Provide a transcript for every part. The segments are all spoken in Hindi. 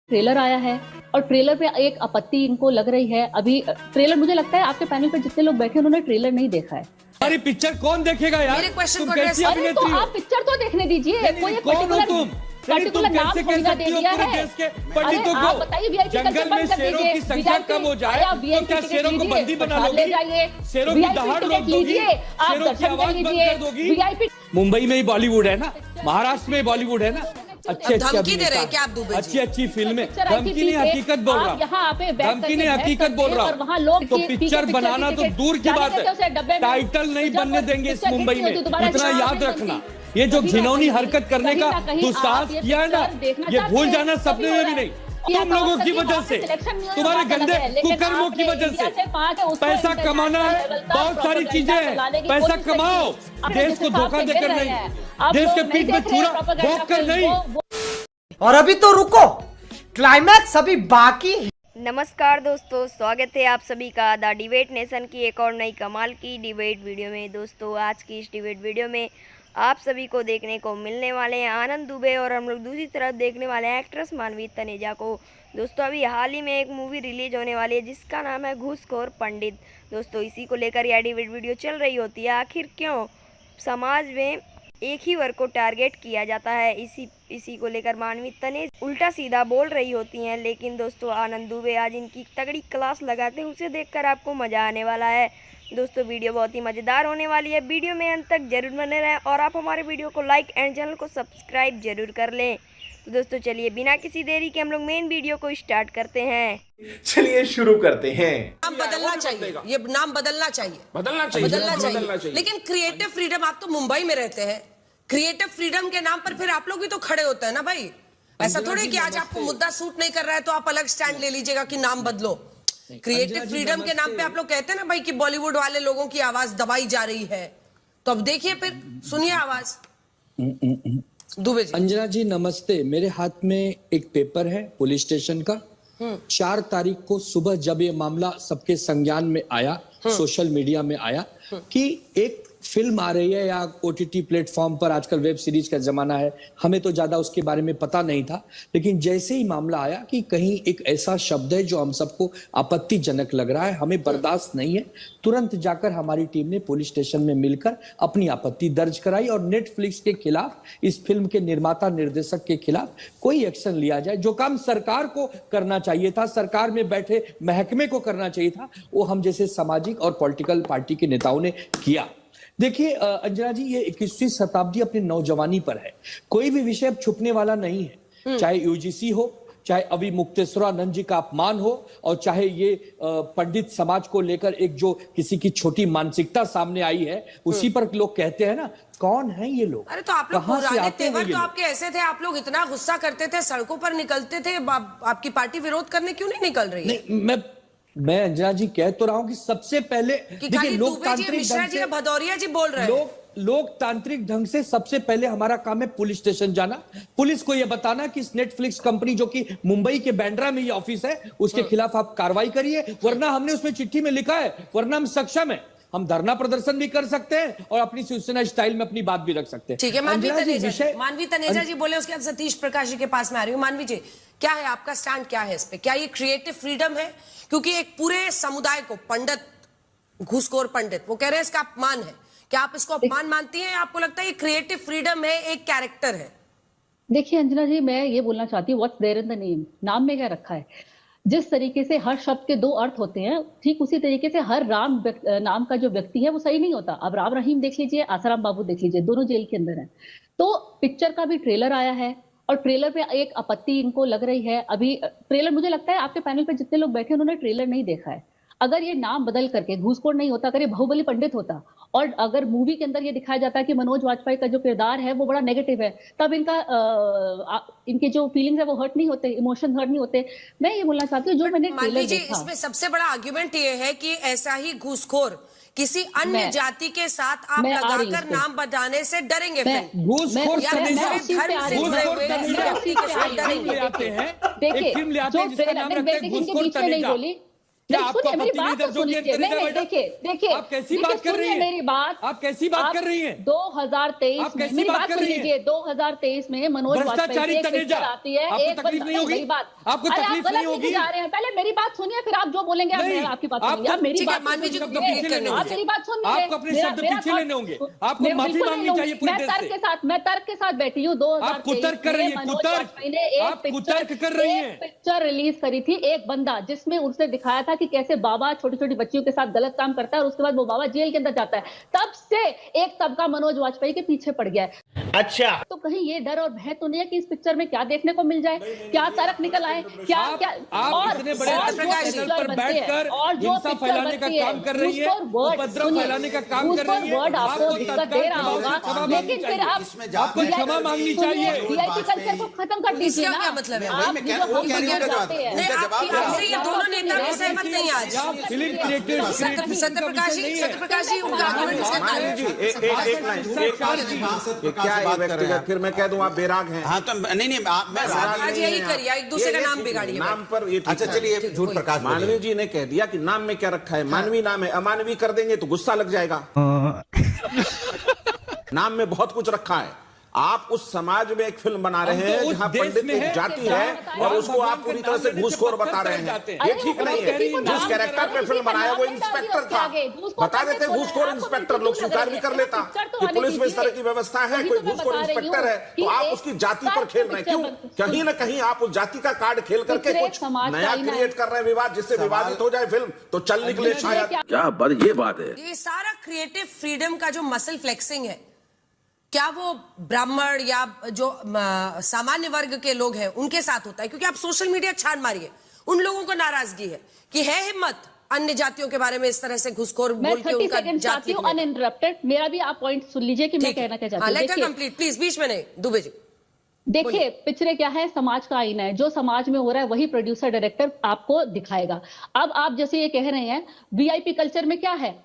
ट्रेलर आया है और ट्रेलर पे एक आपत्ति इनको लग रही है। अभी ट्रेलर, मुझे लगता है आपके पैनल पर जितने लोग बैठे उन्होंने ट्रेलर नहीं देखा है। हमारी पिक्चर कौन देखेगा यार? मेरे क्वेश्चन तुम को कैसी अरे तो अभिनेत्री हो? आप पिक्चर तो देखने दीजिए। कोई एक कौन हो तुम? पर्टिकुलर नाम कैसे थोड़ी कह ना दे सकती हो दिया पूरे है। देश के पंडितों अरे आप को? बताइए वीआईपी जंगल में शेरों की संख्या कम हो जाए तो क्या शेरों को बंदी बना लोगी? शेरों की दहाड़ रोक दोगी? शेरों की आवाज बंद कर दोगी? वीआईपी मुंबई में ही बॉलीवुड है ना, महाराष्ट्र में बॉलीवुड है ना, अच्छे धमकी दे रहे हैं क्या आप दुबे जी? अच्छी अच्छी फिल्में। धमकी नहीं, हकीकत बोल रहा हूँ। धमकी नहीं, हकीकत बोल रहा हूँ। तो पिक्चर बनाना तो दूर की बात है, टाइटल नहीं बनने देंगे इस मुंबई में, इतना याद रखना। ये जो घिनौनी हरकत करने का दुस्साहस किया है ना, ये भूल जाना सपने में भी नहीं। तुम लोगों की वजह से, तुम्हारे गंदे कुकर्मों की वजह से। पैसा कमाना है, बहुत सारी चीजें हैं, पैसा कमाओ, देश को धोखा देकर नहीं, देश के पीठ में छुरा भोंक कर नहीं। और अभी तो रुको, क्लाइमैक्स अभी बाकी है। नमस्कार दोस्तों, स्वागत है आप सभी का द डिबेट नेशन की एक और नई कमाल की डिबेट वीडियो में। दोस्तों आज की इस डिबेट वीडियो में आप सभी को देखने को मिलने वाले हैं आनंद दुबे और हम लोग दूसरी तरफ देखने वाले हैं एक्ट्रेस मानवी तनेजा को। दोस्तों अभी हाल ही में एक मूवी रिलीज होने वाली है जिसका नाम है घूसखोर पंडित। दोस्तों इसी को लेकर यह डिबेट वीडियो चल रही होती है। आखिर क्यों समाज में एक ही वर्ग को टारगेट किया जाता है, इसी को लेकर मानवी तनेजा उल्टा सीधा बोल रही होती हैं। लेकिन दोस्तों आनंद दुबे आज इनकी तगड़ी क्लास लगाते हैं, उसे देखकर आपको मज़ा आने वाला है। दोस्तों वीडियो बहुत ही मज़ेदार होने वाली है, वीडियो में अंत तक जरूर बने रहें और आप हमारे वीडियो को लाइक एंड चैनल को सब्सक्राइब जरूर कर लें। तो दोस्तों चलिए बिना किसी देरी के हम लोग मेन वीडियो को स्टार्ट करते हैं। चलिए शुरू करते हैं। नाम बदलना चाहिए, ये नाम बदलना चाहिए, बदलना चाहिए। लेकिन क्रिएटिव फ्रीडम, आप तो मुंबई में रहते हैं, क्रिएटिव फ्रीडम के नाम पर फिर आप लोग भी तो खड़े होते हैं ना भाई। ऐसा थोड़ी कि आज आपको मुद्दा सूट नहीं कर रहा है तो आप अलग स्टैंड ले लीजिएगा कि नाम बदलो। क्रिएटिव फ्रीडम के नाम पे आप लोग कहते हैं ना भाई कि बॉलीवुड वाले लोगों की आवाज दबाई जा रही है, तो अब देखिए फिर सुनिए आवाज। दुबे जी। अंजना जी नमस्ते, मेरे हाथ में एक पेपर है पुलिस स्टेशन का। 4 तारीख को सुबह जब ये मामला सबके संज्ञान में आया, सोशल मीडिया में आया कि एक फिल्म आ रही है या ओटीटी प्लेटफॉर्म पर, आजकल वेब सीरीज का जमाना है, हमें तो ज्यादा उसके बारे में पता नहीं था, लेकिन जैसे ही मामला आया कि कहीं एक ऐसा शब्द है जो हम सबको आपत्तिजनक लग रहा है, हमें बर्दाश्त नहीं है, तुरंत जाकर हमारी टीम ने पुलिस स्टेशन में मिलकर अपनी आपत्ति दर्ज कराई और नेटफ्लिक्स के खिलाफ, इस फिल्म के निर्माता निर्देशक के खिलाफ कोई एक्शन लिया जाए। जो काम सरकार को करना चाहिए था, सरकार में बैठे महकमे को करना चाहिए था, वो हम जैसे सामाजिक और पॉलिटिकल पार्टी के नेताओं ने किया। देखिए अंजना जी, ये 21वीं शताब्दी अपनी नौजवानी पर है, कोई भी विषय अब छुपने वाला नहीं है, चाहे यूजीसी हो, चाहे अभी मुक्तेश्वरानंद जी का अपमान हो, और चाहे ये पंडित समाज को लेकर एक जो किसी की छोटी मानसिकता सामने आई है, उसी पर लोग कहते हैं ना कौन है ये लोग। अरे तो आप लोग पुराने तेवर तो आपके ऐसे थे, आप लोग इतना गुस्सा करते थे, सड़कों पर निकलते थे, आपकी पार्टी विरोध करने क्यों नहीं निकल रही है? नहीं, मैं अंजना जी कह तो रहा हूं कि सबसे पहले देखिए लोकतांत्रिक ढंग से भदौरिया जी बोल रहे हैं, लोकतांत्रिक ढंग से सबसे पहले हमारा काम है पुलिस स्टेशन जाना, पुलिस को यह बताना कि इस नेटफ्लिक्स कंपनी जो कि मुंबई के बांद्रा में ये ऑफिस है, उसके खिलाफ आप कार्रवाई करिए, वरना हमने उसमें चिट्ठी में लिखा है, वरना हम सक्षम है, हम धरना प्रदर्शन भी कर सकते हैं और अपनी शिवसेना स्टाइल में अपनी बात भी रख सकते हैं। ठीक है, मानवी तनेजा जी बोले, उसके बाद सतीश प्रकाश जी के पास में आ रही हूँ। मानवी जी, क्या है आपका स्टैंड, क्या है इस पे? क्या ये क्रिएटिव फ्रीडम है? क्योंकि एक पूरे समुदाय को पंडित, घूसखोर पंडित, वो कह रहे हैं इसका अपमान है, क्या आप इसको अपमान मानती हैं या आपको लगता है ये क्रिएटिव फ्रीडम है, एक कैरेक्टर है? देखिए अंजना जी, मैं ये बोलना चाहती हूँ, what's there in the name, नाम में क्या रखा है। जिस तरीके से हर शब्द के 2 अर्थ होते हैं, ठीक उसी तरीके से हर राम नाम का जो व्यक्ति है वो सही नहीं होता। अब राम रहीम देख लीजिए, आसाराम बाबू देख लीजिए, दोनों जेल के अंदर हैं। तो पिक्चर का भी ट्रेलर आया है और ट्रेलर पे एक आपत्ति इनको लग रही है। अभी ट्रेलर, मुझे लगता है आपके पैनल पे जितने लोग बैठे उन्होंने ट्रेलर नहीं देखा है। अगर ये नाम बदल करके घूसखोर नहीं होता, अगर ये बाहुबली पंडित होता और अगर मूवी के अंदर ये दिखाया जाता है कि मनोज वाजपेयी का जो किरदार है वो बड़ा नेगेटिव है, तब इनके जो फीलिंग्स है वो हर्ट नहीं होते, इमोशन हर्ट नहीं होते। मैं ये बोलना चाहती हूँ, जो मैंने ट्रेलर देखा, इसमें सबसे बड़ा आर्ग्यूमेंट ये है कि ऐसा ही घूसखोर किसी अन्य जाति के साथ आप लगाकर नाम बताने से डरेंगे। घूसखोर देखिए, जो ट्रेलर नहीं बोली, क्या नहीं, आपको सुनिए, मेरी आपत्ति नहीं बात तो दर्ज होगी सुनिए। अंतरिम नहीं, मैडम? देखिए आप कैसी बात कर रही हैं? मेरी बात, आप कैसी बात कर रही हैं? 2023 आप में कैसी मेरी बात बात कर सुन रही हैं? लीजिए, 2023 में मनोज वाजपेयी भ्रष्टाचारी की एक तनेजा। पिक्चर आती है, आपको एक तकलीफ बंदा, नहीं होगी? मेरी बात, आपको अरे आप तकलीफ गलत नहीं लेके होगी? जा रहे हैं। पहले मेरी बात सुनिए, फिर आप जो बोलेंगे नहीं, आपकी बात आपको- सुनिए। आप मेरी ठीक है, बात मानवी जी को सुनिए। पीछे लेने आप होंगे। मेरी बात सुन आपको अपने शब्द पीछे लेने होंगे। आपको माफी मांगनी चाहिए पूरे देश से। मैं तर्क के साथ बैठी हूँ। 2023 आप कुतर्क कर रही हैं, मनोज कुतर्क। वाजपेयी ने एक आप कुतर्क कर रही हैं। पिक्चर रिलीज करी थी, एक बंदा, जिसमें उसने दिखाया था कि कैसे बाबा छोटी छोटी बच्चियों के साथ गलत काम करता है और उसके बाद वो बाबा जेल के अंदर जाता है। तब से एक तबका मनोज वाजपेयी के पीछे पड़ गया है। अच्छा, तो कहीं ये डर और भय तो नहीं है कि इस पिक्चर में क्या देखने को मिल जाए, क्या तर्क निकल आए, क्या क्या आप इतने बड़े चैनल पर बैठकर हिंसा फैलाने का काम कर रही है, उपद्रव फैलाने का काम कर रही है। वर्ड आपको दिक्कत दे रहा होगा, लेकिन फिर आपको क्षमा मांगनी चाहिए। वीआईपी कल्चर को खत्म कर दीजिए इसका ना। क्या मतलब है? आप जो हम बगैर जाते हैं। नहीं, आपसे ये दोनों नेता भी सहमत नहीं आज। फिल्म क्रिएटर्स सत्यप्रकाश जी उनका आर्गुमेंट इसका मानवी जी एक लाइन, क्या ये व्यक्तिगत, फिर मैं कह दूं आप बेराग हैं। हाँ तो नहीं मैं आज यही करिए, एक दूसरे का नाम बिगाड़िए। नाम पर ये अच्छा चलिए झूठ प्रकाश मानवी जी ने कह दिया कि नाम में क्या रखा है, मानवी नाम है, अमानवी कर देंगे तो गुस्सा लग जाएगा। नाम में बहुत कुछ रखा है। आप उस समाज में एक फिल्म बना रहे हैं जहां पंडित एक जाति है और उसको आप पूरी तरह से घूसखोर बता रहे हैं। ये ठीक नहीं है। जिस कैरेक्टर पे फिल्म बनाया वो इंस्पेक्टर था, बता देते घूसखोर इंस्पेक्टर, लोग स्वीकार भी कर लेता कि पुलिस में इस तरह की व्यवस्था है, कोई घूसखोर इंस्पेक्टर है, तो आप उसकी जाति पर खेल रहे हैं। क्यों? कहीं ना कहीं आप उस जाति का कार्ड खेल करके कुछ नया क्रिएट कर रहे हैं, विवाद, जिससे विवादित हो जाए फिल्म तो चल निकले शायद। क्या ये बात है। ये सारा क्रिएटिव फ्रीडम का जो मसल फ्लेक्सिंग है, क्या वो ब्राह्मण या जो सामान्य वर्ग के लोग हैं उनके साथ होता है? क्योंकि आप सोशल मीडिया छान मारिए, उन लोगों को नाराजगी है कि है हिम्मत अन्य जातियों के बारे में इस तरह से घुसखोर बोल के उनका जाति अनइंटरप्टेड। मेरा भी आप पॉइंट सुन लीजिए कि मैं कहना क्या चाहती हूँ। कंप्लीट प्लीज, बीच में नहीं। दुबे जी देखिए, पिक्चरें क्या है, समाज का आईना है। जो समाज में हो रहा है वही प्रोड्यूसर डायरेक्टर आपको दिखाएगा। अब आप जैसे ये कह रहे हैं वीआईपी कल्चर में क्या है,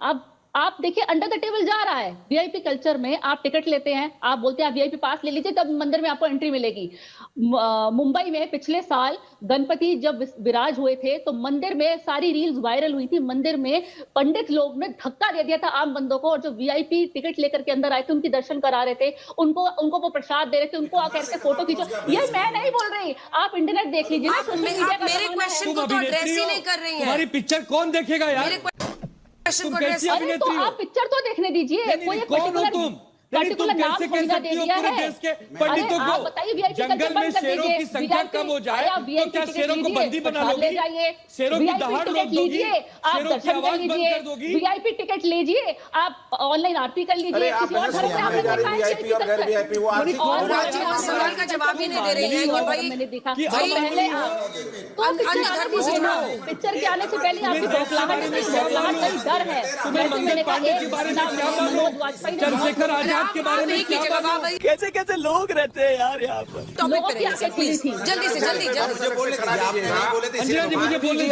आप देखिए अंडर द टेबल जा रहा है। वीआईपी कल्चर में आप टिकट लेते हैं, आप बोलते हैं आप वीआईपी पास ले लीजिए तब मंदिर में आपको एंट्री मिलेगी। मुंबई में पिछले साल गणपति जब विराज हुए थे तो मंदिर में सारी रील्स वायरल हुई थी। मंदिर में पंडित लोग ने धक्का दे दिया था आम बंदों को, और जो वीआईपी टिकट लेकर के अंदर आए थे उनकी दर्शन करा रहे थे, उनको वो प्रसाद दे रहे थे, उनको आकर के फोटो खींचो। ये मैं नहीं बोल रही, आप इंटरनेट देख लीजिए ना। मेरे क्वेश्चन को तो एड्रेस ही नहीं कर रही हैं। हमारी पिक्चर कौन देखेगा यार? क्वेश्चन को कैसी एड्रेस तो आप पिक्चर तो देखने दीजिए। कोई एक कौन हो तुम? तुम कैसे कह सकती हो पूरे देश के पंडितों को जंगल में शेरों की संख्या कम हो जाए तो क्या शेरों को बंदी बना लोगी? शेरों की दहाड़ रोक दोगी? शेरों की आवाज बंद कर दोगी? वीआईपी टिकट लीजिए, आप ऑनलाइन आरती कर लीजिए। आप वीआईपी और गैर वीआईपी वो आर्थिक सवाल का जवाब ही नहीं दे रही है कि भाई मैंने देखा कि पहले पिक्चर के आने से पहले आपकी बौखलाहट डर है। मैंने कहा चंद्रशेखर आजाद के बारे में क्या बात है? कैसे कैसे लोग रहते हैं यार यहाँ पर। टॉपिक पे रहिए प्लीज, जल्दी से जल्दी जल्दी।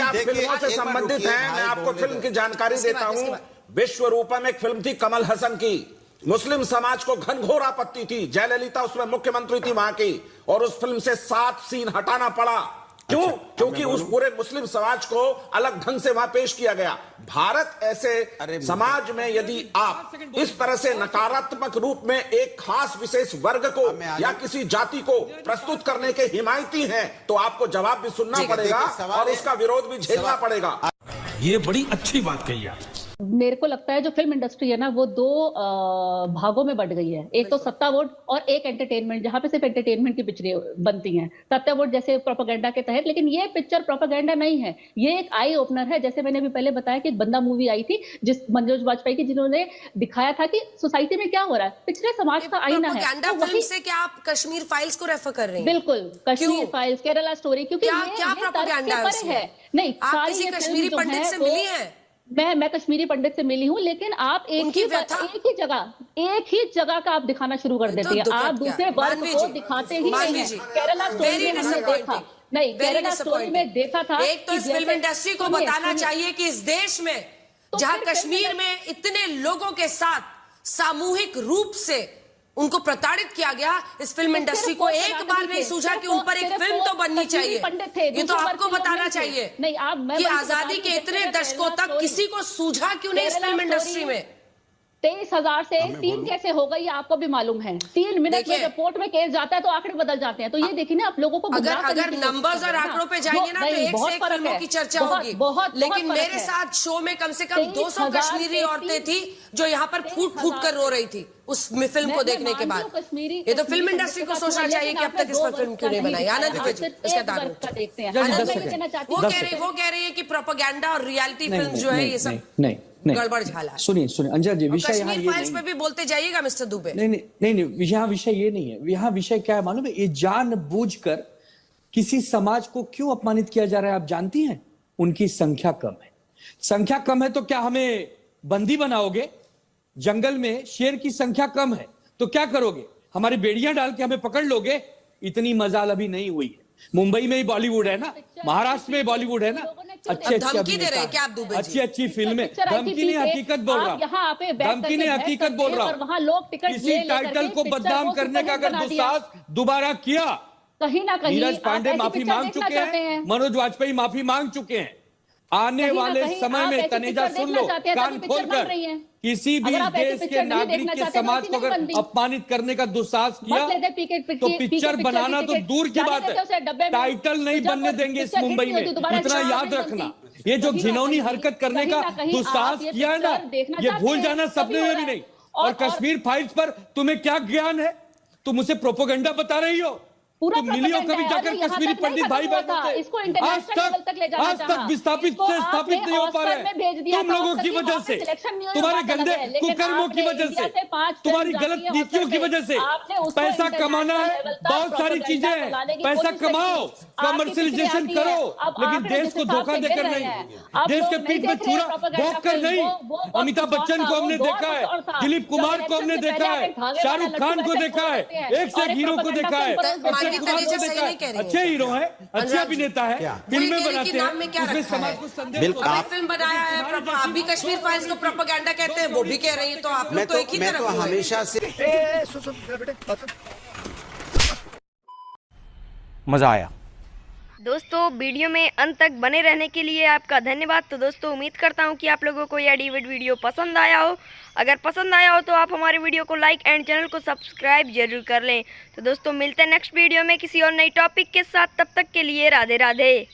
आप फिल्मों से संबंधित हैं, मैं आपको फिल्म की जानकारी देता हूँ। विश्व रूपम एक फिल्म थी कमल हसन की, मुस्लिम समाज को घनघोर आपत्ति थी, जयललिता उसमें मुख्यमंत्री थी वहां की, और उस फिल्म से 7 सीन हटाना पड़ा। क्यों? क्योंकि उस पूरे मुस्लिम समाज को अलग ढंग से वहां पेश किया गया। भारत ऐसे समाज में यदि आप इस तरह से नकारात्मक रूप में एक खास विशेष वर्ग को या किसी जाति को प्रस्तुत करने के हिमायती हैं तो आपको जवाब भी सुनना पड़ेगा और उसका विरोध भी झेलना पड़ेगा। ये बड़ी अच्छी बात कही आप। मेरे को लगता है जो फिल्म इंडस्ट्री है ना वो 2 भागों में बढ़ गई है। एक तो सत्ता वोट और एक एंटरटेनमेंट, जहां पे सिर्फ एंटरटेनमेंट की पिक्चरें बनती हैं। सत्ता वोट जैसे प्रोपेगेंडा के तहत, लेकिन ये पिक्चर प्रोपेगेंडा नहीं है, ये एक आई ओपनर है। जैसे मैंने अभी पहले बताया कि एक बंदा मूवी आई थी जिस मनोज वाजपेयी की, जिन्होंने दिखाया था कि सोसाइटी में क्या हो रहा है। पिछले समाज का आईना है। तो फिल्म से क्या आप कश्मीर फाइल्स को रेफर कर रही हैं? बिल्कुल, कश्मीर फाइल्स, केरला स्टोरी, क्योंकि क्या प्रोपेगेंडा है? नहीं, आप किसी कश्मीरी पंडित से मिली हैं? मैं कश्मीरी पंडित से मिली हूँ, लेकिन आप एक ही जगह का आप दिखाना शुरू कर देते हैं। आप दूसरे वर्ग को दिखाते ही नहीं हैं। केरला स्टोरी में हमने देखा, नहीं केरला स्टोरी में देखा था। एक तो इस फिल्म इंडस्ट्री को बताना चाहिए कि इस देश में जहां कश्मीर में इतने लोगों के साथ सामूहिक रूप से उनको प्रताड़ित किया गया। इस फिल्म इंडस्ट्री को एक बार नहीं सूझा कि उन पर एक फिल्म तो बननी चाहिए। ये तो आपको बताना चाहिए कि आजादी के इतने दशकों तक किसी को सूझा क्यों नहीं इस फिल्म इंडस्ट्री में। 23,000 से 3 कैसे हो गई, ये आपको भी मालूम है। 3 मिनट में रिपोर्ट में केस जाता है तो आंकड़े बदल जाते हैं। तो ये देखिए ना, आप लोगों को अगर नंबर्स और आंकड़ों पे जाएंगे ना तो एक से एक फिल्मों की चर्चा होगी। लेकिन मेरे साथ शो में कम से कम 200 कश्मीरी औरतें थी जो यहाँ पर फूट फूट कर रो रही थी उस फिल्म को देखने के बाद। ये तो फिल्म इंडस्ट्री को सोचना चाहिए कि अब तक इस पर फिल्म क्यों नहीं बनाई। आनंद वो कह रही है कि प्रोपेगेंडा और रियलिटी फिल्म जो है ये सब गड़बड़ झाला। सुनिए अंजना जी, विषय यहाँ कश्मीर ये फाइल्स नहीं पे भी बोलते जाइएगा मिस्टर दुबे। नहीं, यहाँ विषय ये नहीं है। यहाँ विषय क्या है मालूम है? ये जानबूझकर किसी समाज को क्यों अपमानित किया जा रहा है आप जानती हैं? उनकी संख्या कम है। संख्या कम है तो क्या हमें बंदी बनाओगे? जंगल में शेर की संख्या कम है तो क्या करोगे? हमारी बेड़ियां डाल के हमें पकड़ लोगे? इतनी मजाल अभी नहीं हुई है। मुंबई में ही बॉलीवुड है ना, महाराष्ट्र में बॉलीवुड है ना, अच्छे धमकी दे रहे हैं क्या आप दुबे जी? अच्छी फिल्में। धमकी नहीं, हकीकत बोल रहा हूँ। धमकी नहीं, हकीकत बोल रहा हूँ। किसी टाइटल को बदनाम करने का अगर दुस्साहस दोबारा किया, कहीं ना कहीं नीरज पांडे माफी मांग चुके हैं, मनोज वाजपेयी माफी मांग चुके हैं। आने वाले समय में तनेजा सुन लो कान खोलकर, किसी भी देश के नागरिक के समाज को अगर अपमानित करने का दुस्साहस किया तो पिक्चर बनाना तो दूर की बात है, टाइटल नहीं बनने देंगे इस मुंबई में। इतना याद रखना, ये जो घिनौनी हरकत करने का दुस्साहस किया है ना, ये भूल जाना सपने में भी नहीं। और कश्मीर फाइल्स पर तुम्हें क्या ज्ञान है? तुम उसे प्रोपोगंडा बता रही हो? तुम मिली हो कभी जाकर कश्मीरी पंडित भाई बहनों से? आज तक विस्थापित से स्थापित नहीं हो पा रहे तुम लोगों की वजह से, तुम्हारे गंदे कुकर्मों की वजह से, तुम्हारी गलत नीतियों की वजह से। पैसा कमाना है, बहुत सारी चीजें हैं, पैसा कमाओ, कमर्शियलाइजेशन करो, लेकिन देश को धोखा देकर नहीं, देश के पीठ में छुरा भोंक कर नहीं। अमिताभ बच्चन को हमने देखा है, दिलीप कुमार को हमने देखा है, शाहरुख खान को देखा है, एक से एक हीरो को देखा है, अच्छे हीरो है, अच्छे अभिनेता है, फिल्में बनाते हैं, उसमें समाज को संदेश। आप फिल्म बनाया है, आप भी कश्मीर फाइल्स को प्रोपेगेंडा कहते हैं, वो भी कह रही है, तो आप लोग तो एक ही तरफ। मैं तो हमेशा से मजा आया। दोस्तों वीडियो में अंत तक बने रहने के लिए आपका धन्यवाद। तो दोस्तों उम्मीद करता हूं कि आप लोगों को यह डिबेट वीडियो पसंद आया हो। अगर पसंद आया हो तो आप हमारे वीडियो को लाइक एंड चैनल को सब्सक्राइब जरूर कर लें। तो दोस्तों मिलते हैं नेक्स्ट वीडियो में किसी और नई टॉपिक के साथ, तब तक के लिए राधे राधे।